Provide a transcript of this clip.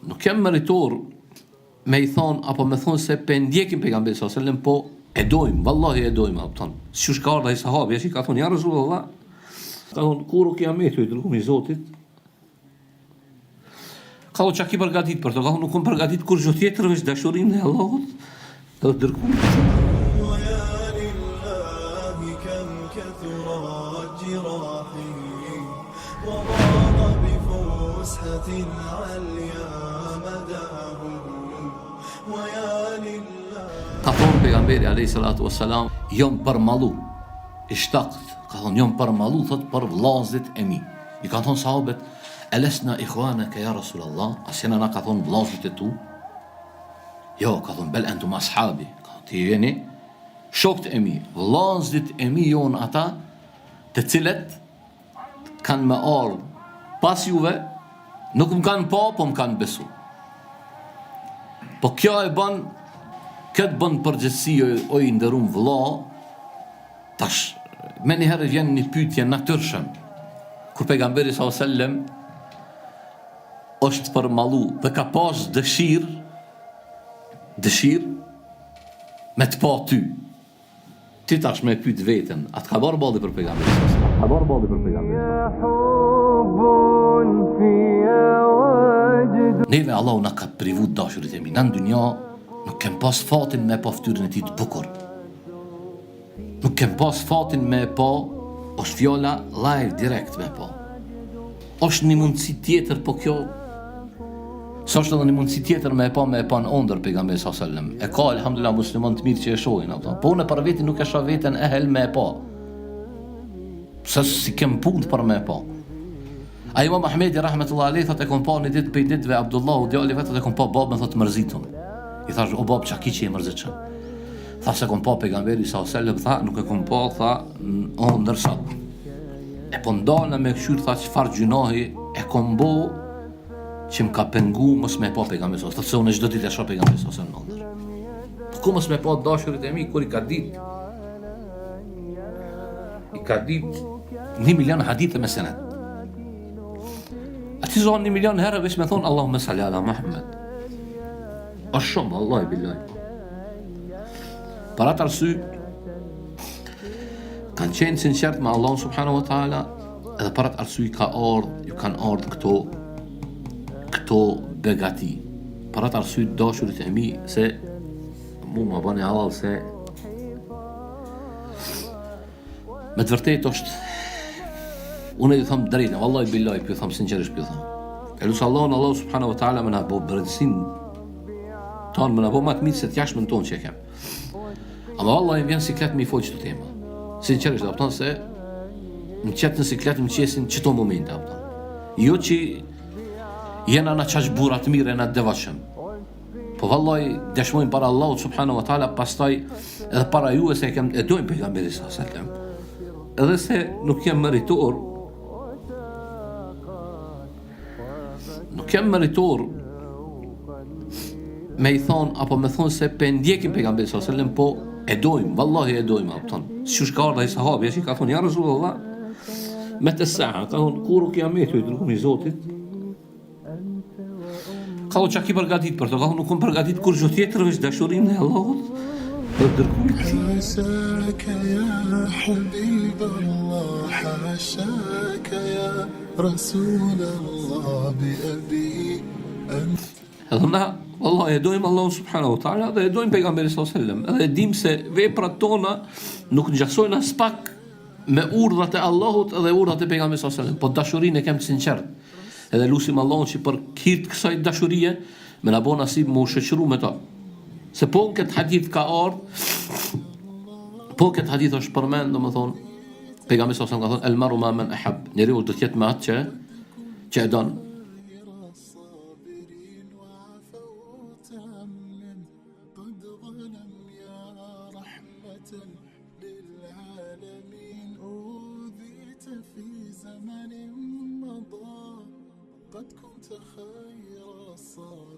nuk jam meritor me i thonë, apo me thonë se pe ndjekim pejgamberin sallallahu alaihi wasallam, po e dojmë, vallahi e dojmë, apo thonë. Si ka ardha i sahabi, që ka thonë, ja Rasulullah, ka thonë, kur u kiameti, i dërgumi i Zotit, ka thonë, që ki përgatit për të, ka thonë, nuk kom përgatit kur gjë tjetër veç dashurinë e Allahut, edhe dërgumi. Ka thonë pejgamberi alayhi salatu wassalam, jom përmallu, i shtakt, ka thonë jom përmallu, thot për vllazit e mi. I ka thonë sahabët, elesna ikhwanaka ya Rasulullah, asjena na ka thonë vllazit e tu. Jo, ka thonë bel entum ashabi, ka thonë ti jeni shokët e mi, vllazit e mi jon ata të cilët kanë me ardhë pas juve, nuk më kanë pa, po më kanë besu. Po kjo e bën, këtë bën përgjithësi o i ndërum vëlla, tash, me njëherë vjen një pyetje natyrshëm, kur pejgamberi sallallahu alaihi wasallam është përmallu dhe ka pas dëshirë me të pa ty. Ti tash me pyet veten, atë ka bërë balli për pejgamberin sallallahu alaihi wasallam. Ka bërë balli për pejgamberin neve Allahu na ka privu dashurit e mi. Në dunja nuk kem pas fatin me pa ftyrën e tij të bukur. Nuk kem pas fatin me pa, është fjala live direkt me pa. Është një mundësi tjetër, po kjo s'është edhe një mundësi tjetër me pa në ondër pejgamberi sallallahu alaihi wasallam. E ka alhamdulillah musliman të mirë që e shohin ato. Po unë për veten nuk e shoh veten e hel me pa. Pse si kem punë për me pa. A Imam Ahmedi rahmetullahi alayhi thotë kom pa një ditë për ditëve Abdullahu djali vetë kom pa babën thotë mërzitur. I thash o bab çka ki që e mërzitshëm. Tha se kom pa pejgamberi sallallahu alaihi wasallam, tha nuk e kom pa, tha ndërsa. E po ndalna me këshyr, tha çfarë gjunahi e kom bo që më ka pengu mos me pa pejgamberin sallallahu alaihi wasallam. Thotë se unë çdo ditë e shoh pejgamberin sallallahu alaihi wasallam. Po ku mos me pa dashurit e mi kur i ka ditë 1 milion hadithe me senet. Ati zonë 1 milion herë veç me thonë Allahumma salli ala Muhammed. Është shumë, wallahi billahi. Për atë arsye kanë qenë sinqert me Allahun subhanahu wa taala, edhe për atë arsye kanë ardhur këto begati. Për atë arsye dashurit e mi se mu më bani halal se me të vërtetë është unë ju them drejtë, wallahi billahi, ju them sinqerisht, ju them. Elus Allahu subhanahu wa taala më na bëu bërësin ton, më na bëu më të mirë se të jashtëm ton që kem. Ama wallahi vjen siklet me i folë çdo tema. Sinqerisht, do se më qet në siklet më qesin çdo moment apo. Jo që jena na çaj burra të mirë na devotshëm. Po wallahi dëshmojmë para Allahut subhanahu wa taala, pastaj edhe para juve se e dojmë pejgamberin sallallahu alaihi wasallam. Edhe se nuk jam meritor, me i thonë, apo me thonë se pe ndjekim pejgamberin sallallahu alaihi wasallam, po e dojmë, vallahi e dojmë, apo thonë. Si ka ardha i sahabi, që ka thonë, ja Rasulullah, me të saha, ka thonë, kur u kiameti, i dërgumi i Zotit, ka thonë që ki përgatit për të, ka thonë, nuk kom përgatit kur gjë tjetër veç dashurinë e Allahut, حاشاك يا حبيب الله حاشاك يا رسول الله بأبي أنت. Edhe na, vallahi e dojmë Allahun subhanahu wa taala dhe e dojmë pejgamberin sallallahu alaihi wasallam. Edhe dim se veprat tona nuk ngjasojnë as pak me urdhat e Allahut dhe urdhat e pejgamberit sallallahu alaihi wasallam, po dashurinë e kem të sinqert. Edhe lutim Allahun që për hir të kësaj dashurie më na bëj nasib më u shoqëru me to. Se po në këtë hadith ka ardhë, po këtë hadith është përmend, do më thonë, pejgamberi sallallahu alaihi wasallam ka thonë, el maru ma man ahab, njeriu do të jetë me atë që e don. قد كنت خير الصالحين.